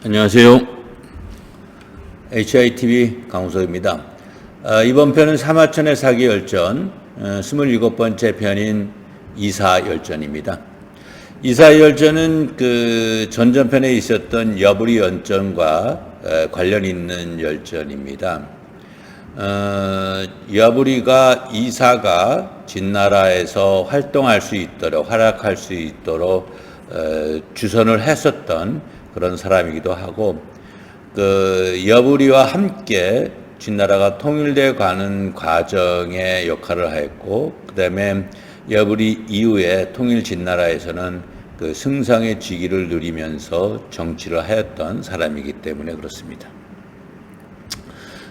안녕하세요. HITV 강우석입니다. 이번 편은 사마천의 사기열전 27번째 편인 이사열전입니다. 이사열전은 그 전전편에 있었던 여부리 연전과 관련 있는 열전입니다. 여부리가 이사가 진나라에서 활동할 수 있도록, 활약할 수 있도록 주선을 했었던 그런 사람이기도 하고, 그 여부리와 함께 진나라가 통일되어 가는 과정에 역할을 하였고, 그 다음에 여부리 이후에 통일 진나라에서는 그 승상의 직위를 누리면서 정치를 하였던 사람이기 때문에 그렇습니다.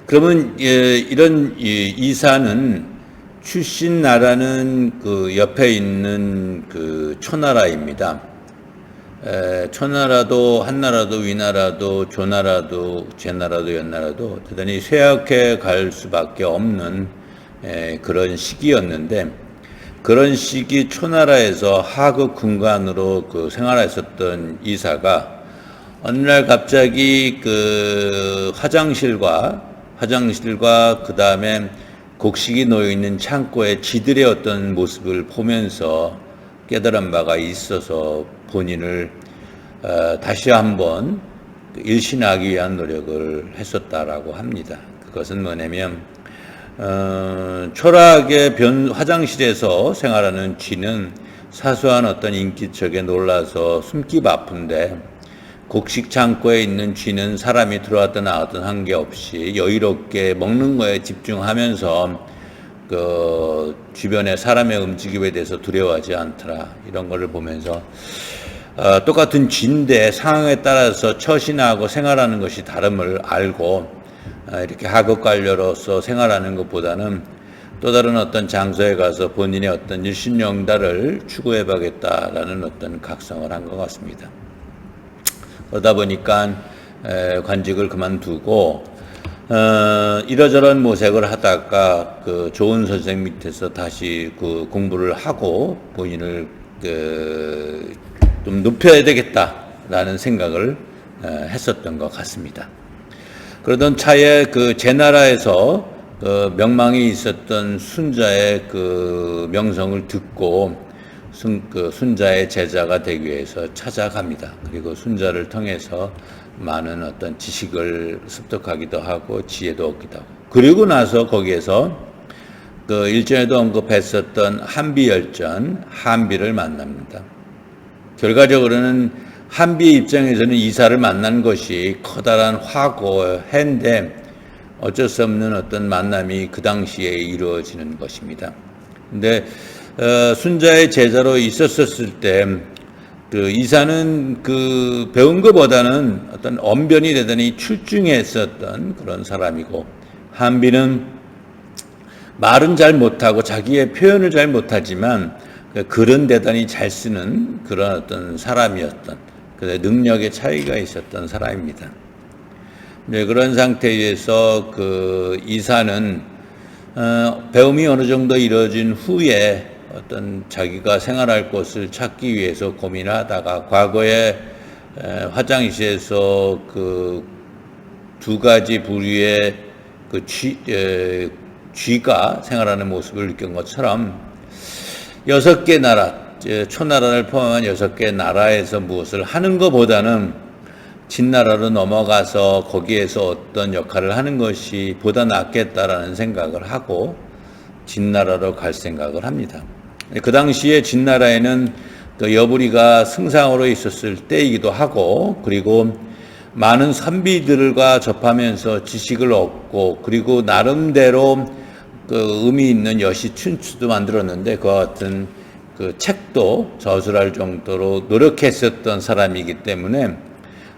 그러면 이런 이사는 출신 나라는 그 옆에 있는 그 초나라입니다. 초나라도 한나라도 위나라도 조나라도 제나라도 연나라도 대단히 쇠약해 갈 수밖에 없는 그런 시기였는데, 그런 시기 초나라에서 하급 군관으로 그 생활했었던 이사가 어느 날 갑자기 그 화장실과 그 다음에 곡식이 놓여 있는 창고에 지들의 어떤 모습을 보면서 깨달은 바가 있어서 본인을 다시 한번 일신하기 위한 노력을 했었다라고 합니다. 그것은 뭐냐면 초라하게 화장실에서 생활하는 쥐는 사소한 어떤 인기척에 놀라서 숨기 바쁜데, 곡식 창고에 있는 쥐는 사람이 들어왔든 나왔든 한 게 없이 여유롭게 먹는 거에 집중하면서 그 주변의 사람의 움직임에 대해서 두려워하지 않더라. 이런 거를 보면서 똑같은 쥐인데 상황에 따라서 처신하고 생활하는 것이 다름을 알고 이렇게 하급 관료로서 생활하는 것보다는 또 다른 어떤 장소에 가서 본인의 어떤 일신영달을 추구해 봐야겠다라는 어떤 각성을 한 것 같습니다. 그러다 보니까 관직을 그만두고 이러저런 모색을 하다가 그 좋은 선생 밑에서 다시 그 공부를 하고 본인을 좀 높여야 되겠다라는 생각을 했었던 것 같습니다. 그러던 차에 그 제나라에서 그 명망이 있었던 순자의 그 명성을 듣고 그 순자의 제자가 되기 위해서 찾아갑니다. 그리고 순자를 통해서 많은 어떤 지식을 습득하기도 하고 지혜도 얻기도 하고, 그리고 나서 거기에서 그 일전에도 언급했었던 한비열전, 한비를 만납니다. 결과적으로는 한비의 입장에서는 이사를 만난 것이 커다란 화고해인데 어쩔 수 없는 어떤 만남이 그 당시에 이루어지는 것입니다. 근데 순자의 제자로 있었을 때 그 이사는 그 배운 것보다는 어떤 언변이 대단히 출중했었던 그런 사람이고, 한비는 말은 잘 못하고 자기의 표현을 잘 못하지만 글은 대단히 잘 쓰는 그런 어떤 사람이었던, 능력의 차이가 있었던 사람입니다. 네, 그런 상태에서 그 이사는 배움이 어느 정도 이루어진 후에 어떤 자기가 생활할 곳을 찾기 위해서 고민을 하다가 과거에 화장실에서 그 두 가지 부류의 그 쥐가 생활하는 모습을 느낀 것처럼 6개 나라, 초나라를 포함한 6개 나라에서 무엇을 하는 것보다는 진나라로 넘어가서 거기에서 어떤 역할을 하는 것이 보다 낫겠다라는 생각을 하고 진나라로 갈 생각을 합니다. 그 당시에 진나라에는 그 여부리가 승상으로 있었을 때이기도 하고, 그리고 많은 선비들과 접하면서 지식을 얻고, 그리고 나름대로 그 의미 있는 여시춘추도 만들었는데 그와 같은 그 책도 저술할 정도로 노력했었던 사람이기 때문에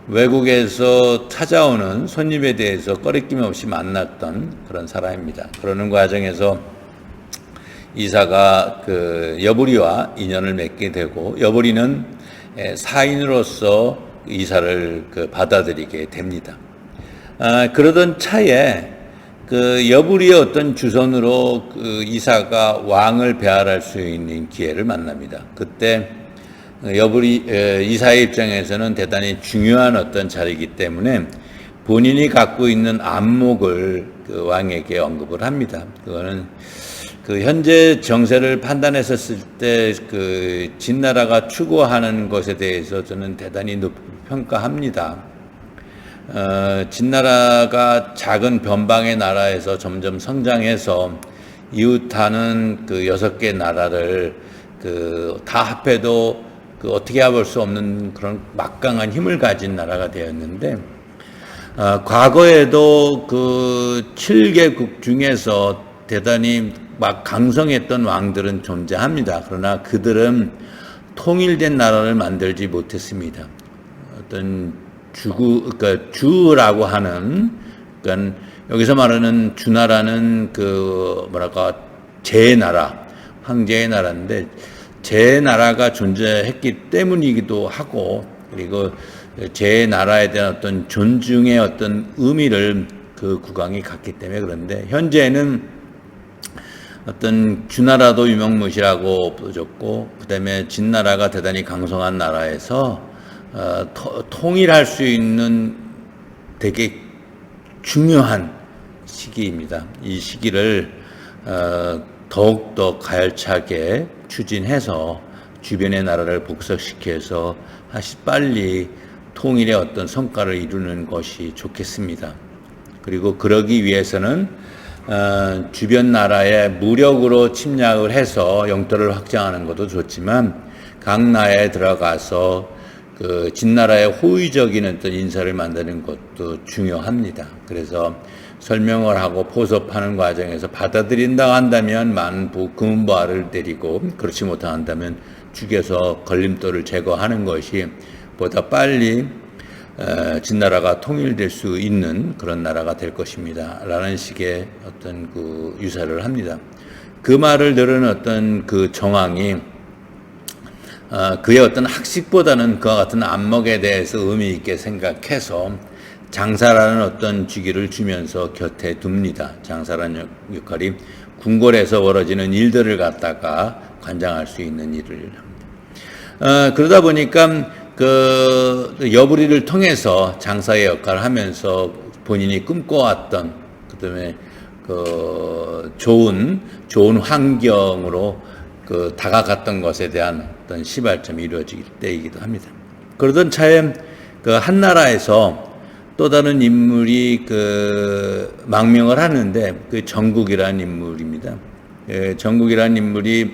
외국에서 찾아오는 손님에 대해서 꺼리낌 없이 만났던 그런 사람입니다. 그러는 과정에서 이사가 그 여부리와 인연을 맺게 되고, 여부리는 사인으로서 이사를 받아들이게 됩니다. 그러던 차에 그 여부리의 어떤 주선으로 그 이사가 왕을 배할할 수 있는 기회를 만납니다. 그때 이사의 입장에서는 대단히 중요한 어떤 자리이기 때문에 본인이 갖고 있는 안목을 그 왕에게 언급을 합니다. 그거는 그 현재 정세를 판단했었을 때 그 진나라가 추구하는 것에 대해서 저는 대단히 높이 평가합니다. 진나라가 작은 변방의 나라에서 점점 성장해서 이웃하는 그 6개 나라를 그 다 합해도 그 어떻게 해볼 수 없는 그런 막강한 힘을 가진 나라가 되었는데, 과거에도 그 7개국 중에서 대단히 막 강성했던 왕들은 존재합니다. 그러나 그들은 통일된 나라를 만들지 못했습니다. 어떤 그러니까 주라고 하는, 그러니까 여기서 말하는 주나라는 그 뭐랄까 제나라, 황제의 나라인데 제나라가 존재했기 때문이기도 하고, 그리고 제나라에 대한 어떤 존중의 어떤 의미를 그 국왕이 갖기 때문에. 그런데 현재는 어떤 주나라도 유명무실하고 없어졌고, 그 다음에 진나라가 대단히 강성한 나라에서 통일할 수 있는 되게 중요한 시기입니다. 이 시기를 더욱더 가열차게 추진해서 주변의 나라를 복속시켜서 빨리 통일의 어떤 성과를 이루는 것이 좋겠습니다. 그리고 그러기 위해서는 주변 나라에 무력으로 침략을 해서 영토를 확장하는 것도 좋지만 각 나라에 들어가서 그 진나라의 호의적인 어떤 인사를 만드는 것도 중요합니다. 그래서 설명을 하고 포섭하는 과정에서 받아들인다 한다면 많은 금은보화를 드리고, 그렇지 못한다면 죽여서 걸림돌을 제거하는 것이 보다 빨리 진나라가 통일될 수 있는 그런 나라가 될 것입니다. 라는 식의 어떤 그 유사를 합니다. 그 말을 들은 어떤 그 정왕이 그의 어떤 학식보다는 그와 같은 안목에 대해서 의미 있게 생각해서 장사라는 어떤 직위를 주면서 곁에 둡니다. 장사라는 역할이 궁궐에서 벌어지는 일들을 갖다가 관장할 수 있는 일을 합니다. 그러다 보니까 그 여부리를 통해서 장사의 역할을 하면서 본인이 꿈꿔왔던, 그다음에 그 좋은 환경으로 그 다가갔던 것에 대한 어떤 시발점이 이루어질 때이기도 합니다. 그러던 차에 그 한 나라에서 또 다른 인물이 그 망명을 하는데, 그 정국이라는 인물입니다. 정국이라는 인물이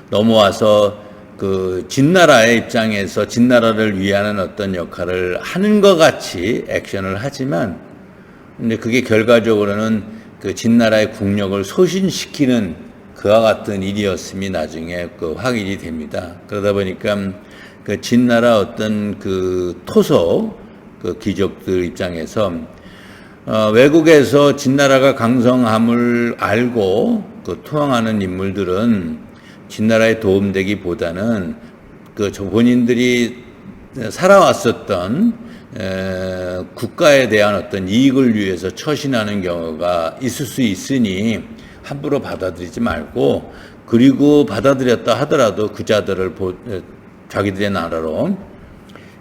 넘어와서 그 진나라의 입장에서 진나라를 위하는 어떤 역할을 하는 것 같이 액션을 하지만, 근데 그게 결과적으로는 그 진나라의 국력을 소신시키는 그와 같은 일이었음이 나중에 그 확인이 됩니다. 그러다 보니까 그 진나라 어떤 그 토속 그 귀족들 입장에서 외국에서 진나라가 강성함을 알고 그 투항하는 인물들은 진나라에 도움되기보다는 그 본인들이 살아왔었던 국가에 대한 어떤 이익을 위해서 처신하는 경우가 있을 수 있으니 함부로 받아들이지 말고, 그리고 받아들였다 하더라도 그 자들을 자기들의 나라로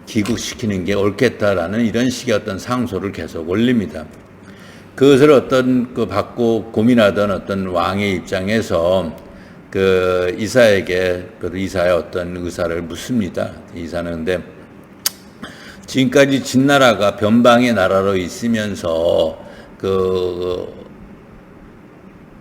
귀국시키는 게 옳겠다라는 이런 식의 어떤 상소를 계속 올립니다. 그것을 어떤 그 받고 고민하던 어떤 왕의 입장에서 그 이사에게 그 이사의 어떤 의사를 묻습니다. 이사는 근데 지금까지 진나라가 변방의 나라로 있으면서 그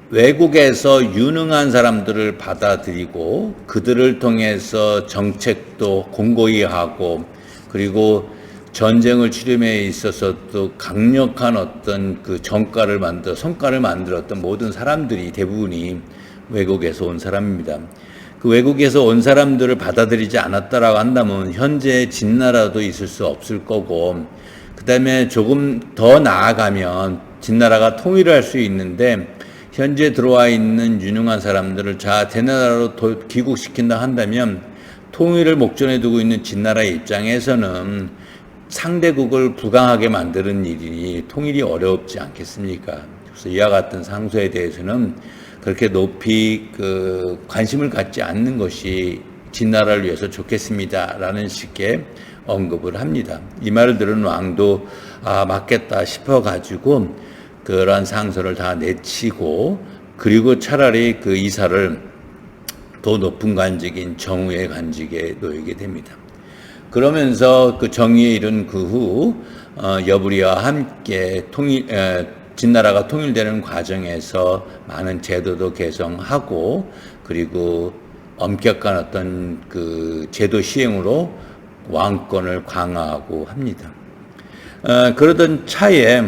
외국에서 유능한 사람들을 받아들이고 그들을 통해서 정책도 공고히 하고, 그리고 전쟁을 치름에 있어서도 강력한 어떤 그 성과를 만들었던 모든 사람들이 대부분이 외국에서 온 사람입니다. 그 외국에서 온 사람들을 받아들이지 않았다라고 한다면 현재 진나라도 있을 수 없을 거고, 그 다음에 조금 더 나아가면 진나라가 통일을 할 수 있는데, 현재 들어와 있는 유능한 사람들을 대나라로 귀국시킨다 한다면 통일을 목전에 두고 있는 진나라의 입장에서는 상대국을 부강하게 만드는 일이 통일이 어렵지 않겠습니까? 그래서 이와 같은 상소에 대해서는 그렇게 높이 그 관심을 갖지 않는 것이 진나라를 위해서 좋겠습니다라는 식의 언급을 합니다. 이 말을 들은 왕도 맞겠다 싶어가지고 그러한 상소를 다 내치고, 그리고 차라리 그 이사를 더 높은 관직인 정우의 관직에 놓이게 됩니다. 그러면서 그 정의에 이른 그 후 여부리와 함께 진나라가 통일되는 과정에서 많은 제도도 개정하고, 그리고 엄격한 어떤 그 제도 시행으로 왕권을 강화하고 합니다. 그러던 차에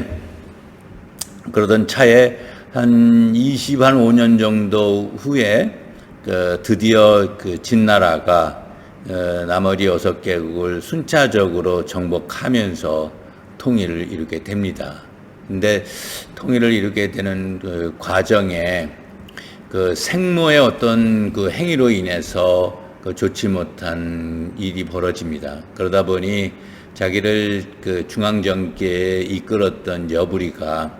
한 25년 정도 후에 드디어 그 진나라가 나머지 6개국을 순차적으로 정복하면서 통일을 이루게 됩니다. 근데 통일을 이루게 되는 그 과정에 그 생모의 어떤 그 행위로 인해서 그 좋지 못한 일이 벌어집니다. 그러다 보니 자기를 그 중앙정계에 이끌었던 여부리가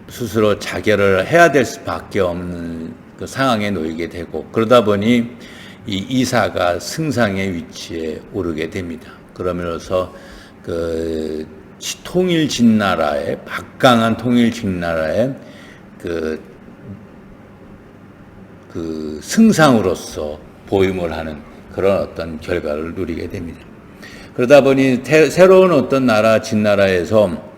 스스로 자결을 해야 될 수밖에 없는 그 상황에 놓이게 되고, 그러다 보니 이 이사가 승상의 위치에 오르게 됩니다. 그러면서 그 통일 진나라의 막강한 통일 진나라의 그 승상으로서 보임을 하는 그런 어떤 결과를 누리게 됩니다. 그러다 보니 새로운 어떤 나라 진나라에서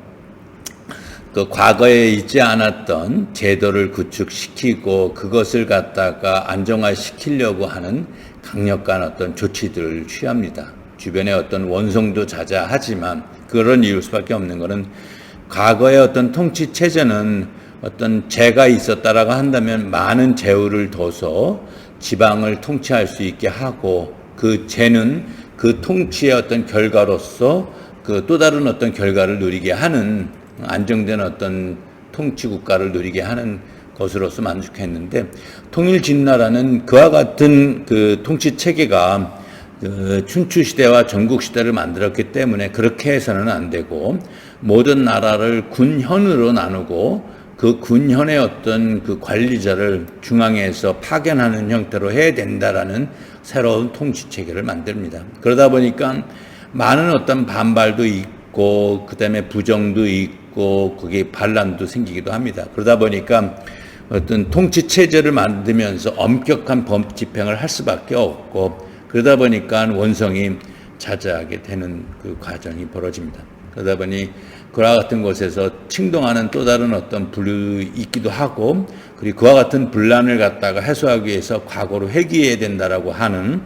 그 과거에 있지 않았던 제도를 구축시키고 그것을 갖다가 안정화시키려고 하는 강력한 어떤 조치들을 취합니다. 주변에 어떤 원성도 자자하지만 그런 이유일 수밖에 없는 것은 과거의 어떤 통치 체제는 어떤 제가 있었다라고 한다면 많은 제후를 둬서 지방을 통치할 수 있게 하고, 그 제는 그 통치의 어떤 결과로서 그 또 다른 어떤 결과를 누리게 하는, 안정된 어떤 통치 국가를 누리게 하는 것으로서 만족했는데, 통일 진나라는 그와 같은 그 통치 체계가 그 춘추 시대와 전국 시대를 만들었기 때문에 그렇게 해서는 안 되고, 모든 나라를 군현으로 나누고 그 군현의 어떤 그 관리자를 중앙에서 파견하는 형태로 해야 된다라는 새로운 통치 체계를 만듭니다. 그러다 보니까 많은 어떤 반발도 있고, 그다음에 부정도 있고, 그게 반란도 생기기도 합니다. 그러다 보니까 어떤 통치 체제를 만들면서 엄격한 법 집행을 할 수밖에 없고, 그러다 보니까 원성이 자자하게 되는 그 과정이 벌어집니다. 그러다 보니 그와 같은 곳에서 침동하는 또 다른 어떤 분류 있기도 하고, 그리고 그와 같은 분란을 갖다가 해소하기 위해서 과거로 회귀해야 된다라고 하는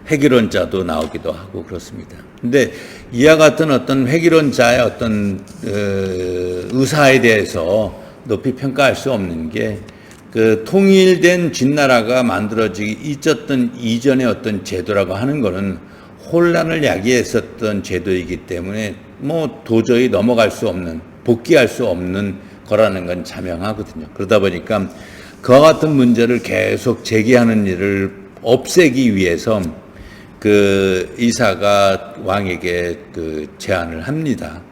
회귀론자도 나오기도 하고 그렇습니다. 근데 이와 같은 어떤 회귀론자의 어떤 의사에 대해서 높이 평가할 수 없는 게, 그 통일된 진나라가 만들어지기 있었던 이전의 어떤 제도라고 하는 것은 혼란을 야기했었던 제도이기 때문에 뭐 도저히 넘어갈 수 없는, 복귀할 수 없는 거라는 건 자명하거든요. 그러다 보니까 그와 같은 문제를 계속 제기하는 일을 없애기 위해서 그 이사가 왕에게 그 제안을 합니다.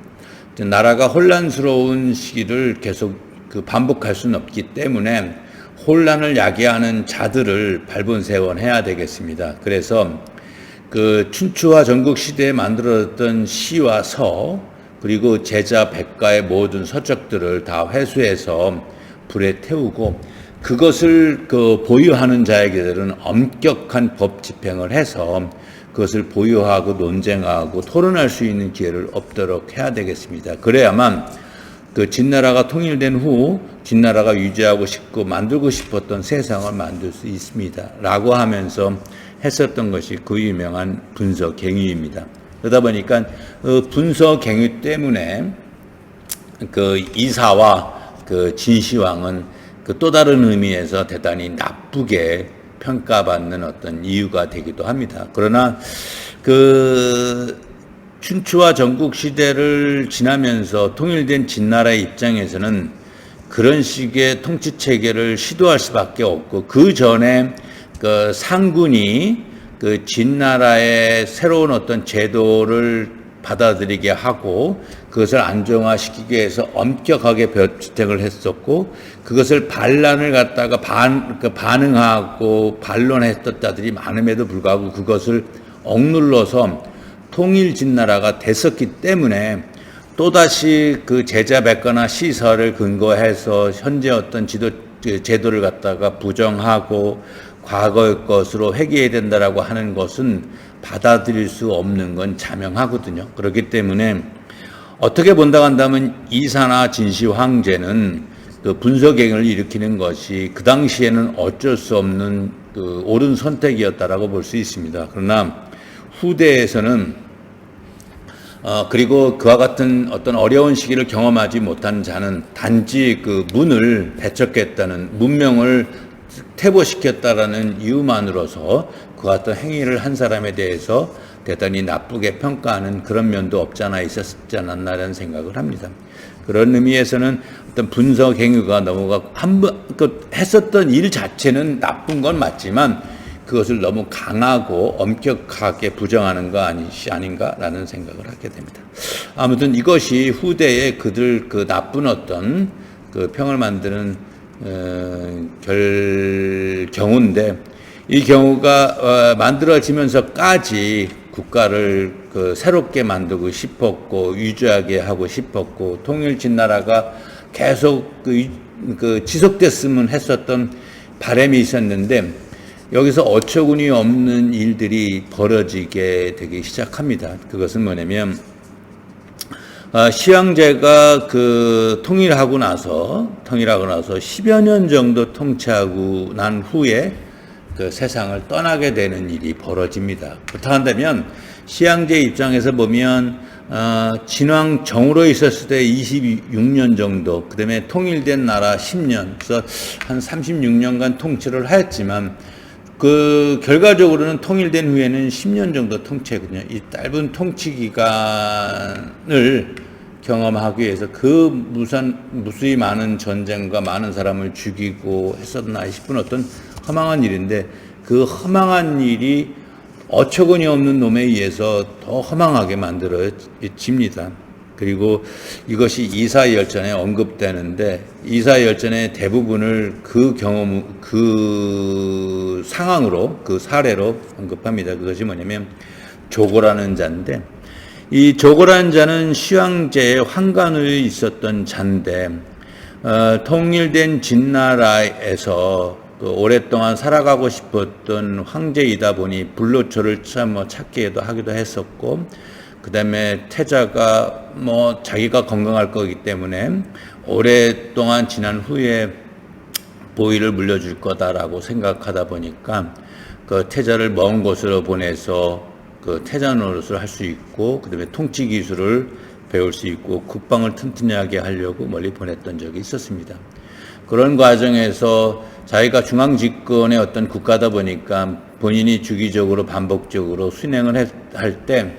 나라가 혼란스러운 시기를 계속 그 반복할 수는 없기 때문에 혼란을 야기하는 자들을 발본세원해야 되겠습니다. 그래서 그 춘추와 전국 시대에 만들어졌던 시와 서, 그리고 제자 백가의 모든 서적들을 다 회수해서 불에 태우고, 그것을 그 보유하는 자에게들은 엄격한 법 집행을 해서 그것을 보유하고 논쟁하고 토론할 수 있는 기회를 얻도록 해야 되겠습니다. 그래야만 그 진나라가 통일된 후 진나라가 유지하고 싶고 만들고 싶었던 세상을 만들 수 있습니다. 라고 하면서 했었던 것이 그 유명한 분서갱유입니다. 그러다 보니까 그 분서갱유 때문에 그 이사와 그 진시황은 그 또 다른 의미에서 대단히 나쁘게 평가받는 어떤 이유가 되기도 합니다. 그러나 그 춘추와 전국 시대를 지나면서 통일된 진나라의 입장에서는 그런 식의 통치 체계를 시도할 수밖에 없고, 그 전에 그 상군이 그 진나라의 새로운 어떤 제도를 받아들이게 하고 그것을 안정화시키기 위해서 엄격하게 지적을 했었고, 그것을 반란을 갖다가 반응하고 반론했던 자들이 많음에도 불구하고 그것을 억눌러서 통일 진나라가 됐었기 때문에 또다시 그 제자 백과나 시설을 근거해서 현재 어떤 제도를 갖다가 부정하고 과거의 것으로 회귀해야 된다라고 하는 것은 받아들일 수 없는 건 자명하거든요. 그렇기 때문에 어떻게 본다고 한다면 이사나 진시 황제는 그 분서갱을 일으키는 것이 그 당시에는 어쩔 수 없는 그 옳은 선택이었다라고 볼 수 있습니다. 그러나 후대에서는 그리고 그와 같은 어떤 어려운 시기를 경험하지 못한 자는 단지 그 문을 배척했다는, 문명을 퇴보시켰다라는 이유만으로서 그와 같은 행위를 한 사람에 대해서 대단히 나쁘게 평가하는 그런 면도 없지 않아 있었지 않았나라는 생각을 합니다. 그런 의미에서는 어떤 분서갱유가 넘어가고 했었던 일 자체는 나쁜 건 맞지만 그것을 너무 강하고 엄격하게 부정하는 거 아닌가라는 생각을 하게 됩니다. 아무튼 이것이 후대에 그들 그 나쁜 어떤 그 평을 만드는 경우인데, 이 경우가 만들어지면서까지 국가를 그 새롭게 만들고 싶었고 유지하게 하고 싶었고 통일 진나라가 계속 그 지속됐으면 했었던 바람이 있었는데, 여기서 어처구니 없는 일들이 벌어지게 되기 시작합니다. 그것은 뭐냐면 시황제가 그 통일하고 나서 10여 년 정도 통치하고 난 후에 그 세상을 떠나게 되는 일이 벌어집니다. 그렇다 한다면 시황제 입장에서 보면 진왕 정으로 있었을 때 26년 정도, 그 다음에 통일된 나라 10년, 그래서 한 36년간 통치를 하였지만 그 결과적으로는 통일된 후에는 10년 정도 통치했거든요. 이 짧은 통치 기간을 경험하기 위해서 그 무수히 많은 전쟁과 많은 사람을 죽이고 했었나 싶은 어떤 허망한 일인데, 그 허망한 일이 어처구니 없는 놈에 의해서 더 허망하게 만들어집니다. 그리고 이것이 이사열전에 언급되는데, 이사열전의 대부분을 그 상황으로, 그 사례로 언급합니다. 그것이 뭐냐면 조고라는 자인데, 이 조고라는 자는 시황제의 황관에 있었던 자인데, 통일된 진나라에서 오랫동안 살아가고 싶었던 황제이다 보니 불로초를 찾기도 하기도 했었고, 그 다음에 태자가 자기가 건강할 거기 때문에 오랫동안 지난 후에 보위를 물려줄 거다라고 생각하다 보니까 그 태자를 먼 곳으로 보내서 그 태자 노릇을 할 수 있고, 그 다음에 통치 기술을 배울 수 있고 국방을 튼튼하게 하려고 멀리 보냈던 적이 있었습니다. 그런 과정에서 자기가 중앙 집권의 어떤 국가다 보니까 본인이 주기적으로 반복적으로 순행을 할 때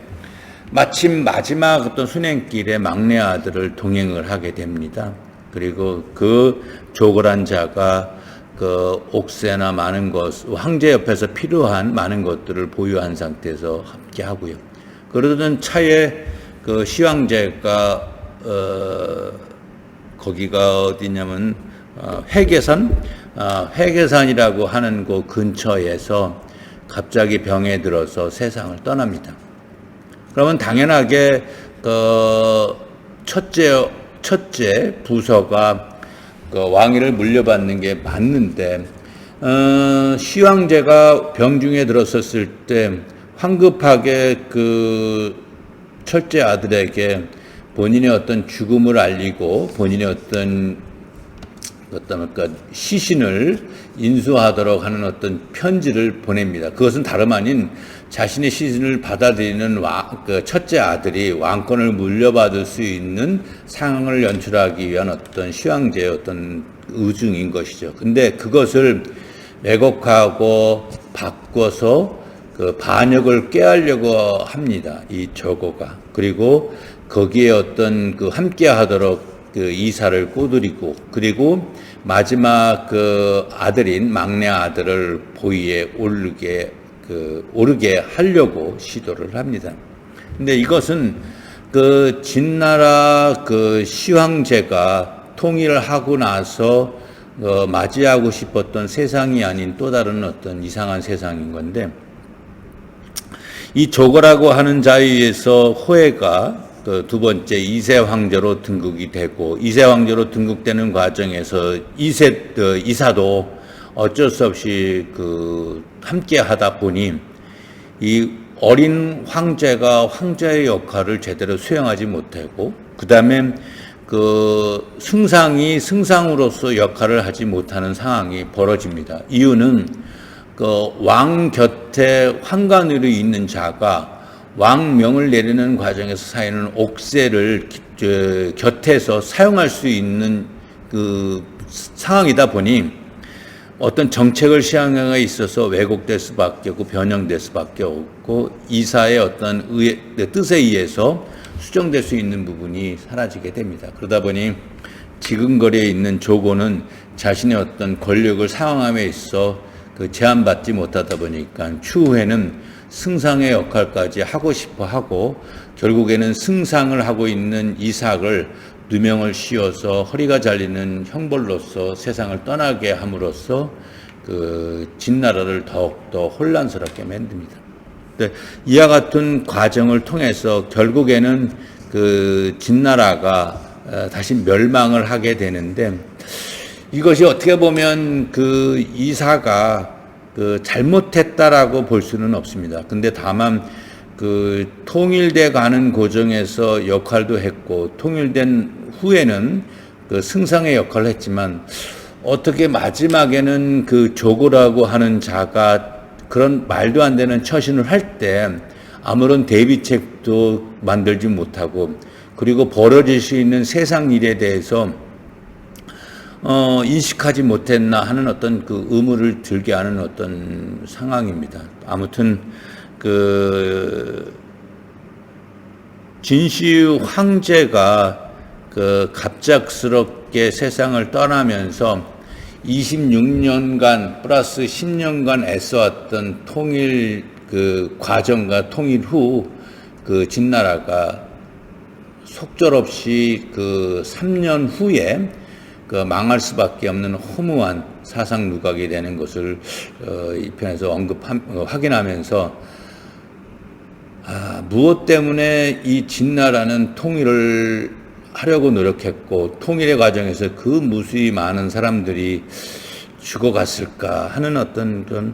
마침 마지막 어떤 순행길에 막내 아들을 동행을 하게 됩니다. 그리고 그 조고란 자가 그 옥새나 많은 것, 황제 옆에서 필요한 많은 것들을 보유한 상태에서 함께 하고요. 그러던 차에 그 시황제가 거기가 어디냐면 회계산이라고 하는 곳 근처에서 갑자기 병에 들어서 세상을 떠납니다. 그러면 당연하게 그 첫째 부서가 그 왕위를 물려받는 게 맞는데, 시황제가 병중에 들었었을 때 황급하게 그 첫째 아들에게 본인의 어떤 죽음을 알리고 본인의 어떤 시신을 인수하도록 하는 어떤 편지를 보냅니다. 그것은 다름 아닌 자신의 시신을 받아들이는 그 첫째 아들이 왕권을 물려받을 수 있는 상황을 연출하기 위한 어떤 시황제의 어떤 의중인 것이죠. 근데 그것을 왜곡하고 바꿔서 그 반역을 꾀하려고 합니다. 이 조고가. 그리고 거기에 어떤 그 함께 하도록 그 이사를 꼬드리고, 그리고 마지막 그 아들인 막내 아들을 보위에 오르게 하려고 시도를 합니다. 근데 이것은 그 진나라 그 시황제가 통일을 하고 나서 맞이하고 싶었던 세상이 아닌 또 다른 어떤 이상한 세상인 건데, 이 조거라고 하는 자에 의해서 호해가 그 두 번째 이세 황제로 등극이 되고, 이세 황제로 등극되는 과정에서 이사도 어쩔 수 없이 그 함께 하다 보니 이 어린 황제가 황제의 역할을 제대로 수행하지 못하고, 그 다음에 그 승상이 승상으로서 역할을 하지 못하는 상황이 벌어집니다. 이유는 그 왕 곁에 환관으로 있는 자가 왕명을 내리는 과정에서 쌓이는 옥세를 곁에서 사용할 수 있는 그 상황이다 보니 어떤 정책을 시행함에 있어서 왜곡될 수밖에 없고 변형될 수밖에 없고, 이사의 어떤 뜻에 의해서 수정될 수 있는 부분이 사라지게 됩니다. 그러다 보니 지근거리에 있는 조고는 자신의 어떤 권력을 사용함에 있어 그 제한받지 못하다 보니까 추후에는 승상의 역할까지 하고 싶어 하고, 결국에는 승상을 하고 있는 이삭을 누명을 씌워서 허리가 잘리는 형벌로서 세상을 떠나게 함으로써 그 진나라를 더욱더 혼란스럽게 만듭니다. 이와 같은 과정을 통해서 결국에는 그 진나라가 다시 멸망을 하게 되는데, 이것이 어떻게 보면 그 이사가 그 잘못했다라고 볼 수는 없습니다. 근데 다만 그 통일돼 가는 과정에서 역할도 했고, 통일된 후에는 그 승상의 역할을 했지만, 어떻게 마지막에는 그 조고라고 하는 자가 그런 말도 안 되는 처신을 할 때 아무런 대비책도 만들지 못하고, 그리고 벌어질 수 있는 세상 일에 대해서 인식하지 못했나 하는 어떤 그 의무를 들게 하는 어떤 상황입니다. 아무튼 그 진시 황제가 그 갑작스럽게 세상을 떠나면서 26년간 플러스 10년간 애써왔던 통일 그 과정과 통일 후 그 진나라가 속절없이 그 3년 후에 그 망할 수밖에 없는 허무한 사상 누각이 되는 것을 이 편에서 확인하면서, 무엇 때문에 이 진나라는 통일을 하려고 노력했고 통일의 과정에서 그 무수히 많은 사람들이 죽어갔을까 하는 어떤 그런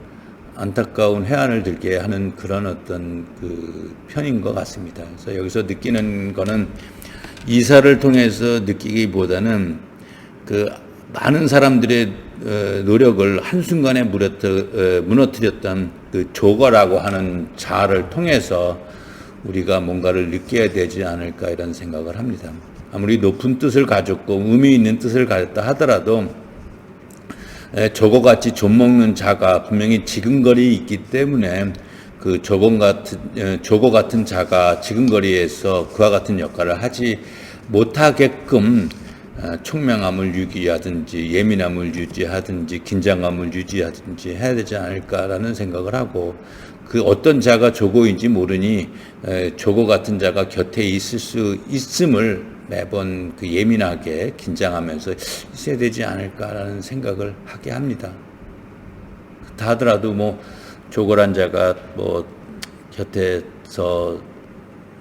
안타까운 해안을 들게 하는 그런 어떤 그 편인 것 같습니다. 그래서 여기서 느끼는 거는 이사를 통해서 느끼기보다는 그 많은 사람들의 노력을 한순간에 무너뜨렸던 그 조거라고 하는 자를 통해서 우리가 뭔가를 느껴야 되지 않을까 이런 생각을 합니다. 아무리 높은 뜻을 가졌고 의미 있는 뜻을 가졌다 하더라도 조거같이 좀먹는 자가 분명히 지근거리 있기 때문에 그 조거 같은 자가 지근거리에서 그와 같은 역할을 하지 못하게끔 총명함을 유지하든지 예민함을 유지하든지 긴장감을 유지하든지 해야 되지 않을까라는 생각을 하고, 그 어떤 자가 조고인지 모르니 조고 같은 자가 곁에 있을 수 있음을 매번 그 예민하게 긴장하면서 있어야 되지 않을까라는 생각을 하게 합니다. 다 하더라도 뭐 조고란 자가 뭐 곁에서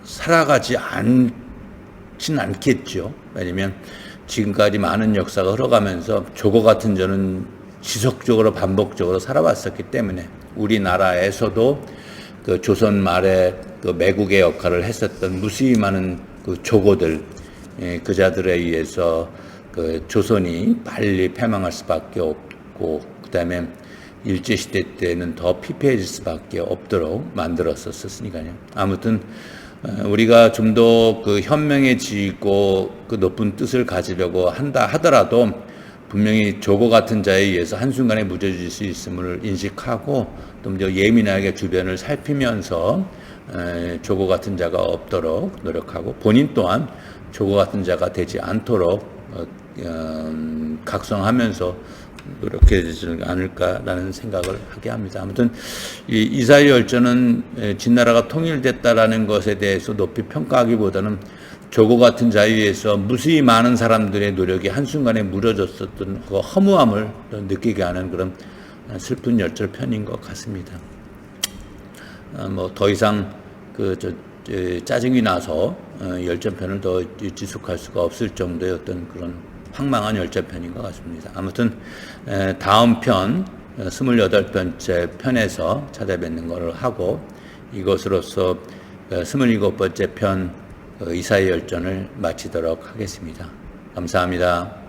살아가지 않진 않겠죠. 왜냐면 지금까지 많은 역사가 흘러가면서 조고 같은 자는 지속적으로 반복적으로 살아왔었기 때문에, 우리나라에서도 그 조선 말에 그 매국의 역할을 했었던 무수히 많은 그 조고들, 그 자들에 의해서 그 조선이 빨리 패망할 수밖에 없고, 그 다음에 일제시대 때는 더 피폐해질 수밖에 없도록 만들었었으니까요. 아무튼 우리가 좀 더 그 현명해지고 그 높은 뜻을 가지려고 한다 하더라도 분명히 조고 같은 자에 의해서 한순간에 무뎌질 수 있음을 인식하고, 좀 더 예민하게 주변을 살피면서 조고 같은 자가 없도록 노력하고, 본인 또한 조고 같은 자가 되지 않도록 각성하면서 노력해야 되지 않을까라는 생각을 하게 합니다. 아무튼 이 이사야 열전은 진나라가 통일됐다라는 것에 대해서 높이 평가하기보다는 조고 같은 자유에서 무수히 많은 사람들의 노력이 한순간에 무너졌었던 그 허무함을 느끼게 하는 그런 슬픈 열절편인 것 같습니다. 뭐 더 이상 짜증이 나서 열전편을 더 지속할 수가 없을 정도의 어떤 그런 황망한 열전편인 것 같습니다. 아무튼 다음 편 28번째 편에서 찾아뵙는 것을 하고 이것으로서 27번째 편 이사야 열전을 마치도록 하겠습니다. 감사합니다.